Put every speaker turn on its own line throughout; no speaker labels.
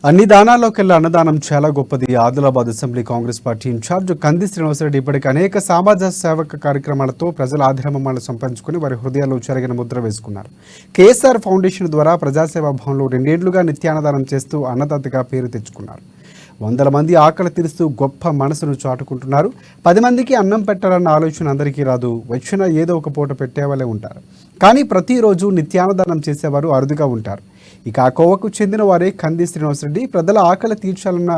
అన్ని దానాల్లోకెల్లా అన్నదానం చాలా గొప్పది. Adilabad assembly Congress party incharge Kandi Srinivasa Reddy ఇప్పటికి అనేక సమాజ సేవక కార్యక్రమాలతో ప్రజల ఆదరమమ్మలను సంపాదించుకుని వారి హృదయాల్లో చెరగిన ముద్ర వేసుకున్నారు. కేఎస్ఆర్ ఫౌండేషన్ ద్వారా ప్రజాసేవా భవన్లో 2 ఏళ్లుగా నిత్యాన్నదానం చేస్తూ అన్నదాతగా పేరు తెచ్చుకున్నారు. 100 మంది ఆకలి తీరుస్తూ గొప్ప మనసును చాటుకుంటున్నారు. 10 మందికి అన్నం పెట్టాలన్న ఆలోచన అందరికీ రాదు. వచ్చిన ఏదో ఒక పూట పెట్టేవాళ్ళే ఉంటారు. కానీ ప్రతిరోజు నిత్యాన్నదానం చేసేవారు అరుదుగా ఉంటారు. ఇక ఆ కోవకు చెందిన వారే కంది శ్రీనివాసరెడ్డి. ప్రజల ఆకలి తీర్చాలన్న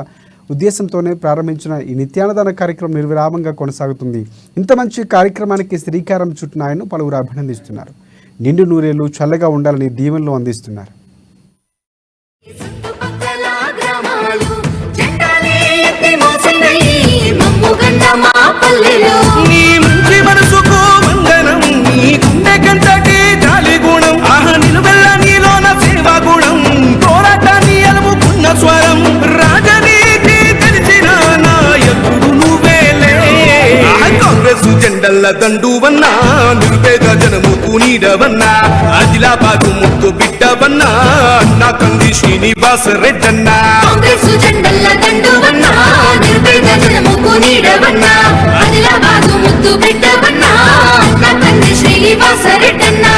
ఉద్దేశంతోనే ప్రారంభించిన ఈ నిత్యాన్నదాన కార్యక్రమం నిర్విరామంగా కొనసాగుతుంది. ఇంత మంచి కార్యక్రమానికి శ్రీకారం చుట్టిన ఆయన్ను పలువురు అభినందిస్తున్నారు. నిండు నూరేళ్లు చల్లగా ఉండాలని దీవెనలు అందిస్తున్నారు. జెండల్ల దండువన్నా నిరుపేద జనముకు నీడవన్నా ఆదిలాబాదు ముద్దు బిడ్డవన్నా అన్న కంది శ్రీనివాస రెడ్డన్నా
కాంగ్రెస్ జెండల్ల దండువన్నా నిరుపేద జనముకు నీడవన్నా ఆదిలాబాదు ముద్దు బిడ్డవన్నా అన్న కంది శ్రీనివాస రెడ్డన్నా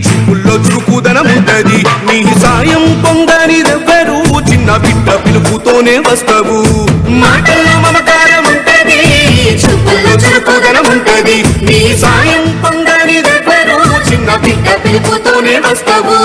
చూపుల్లో చురుకుదనం ఉంటది. నీ సాయం పొందనిదెవ్వరు చిన్న బిడ్డ పిలుపుతోనే వస్తావు.
మాటల్లో మమకారం ఉంటది, చూపుల్లో చురుకుదనం ఉంటది. నీ సాయం పొందనిదెవ్వరు చిన్న బిడ్డ పిలుపుతోనే వస్తావు.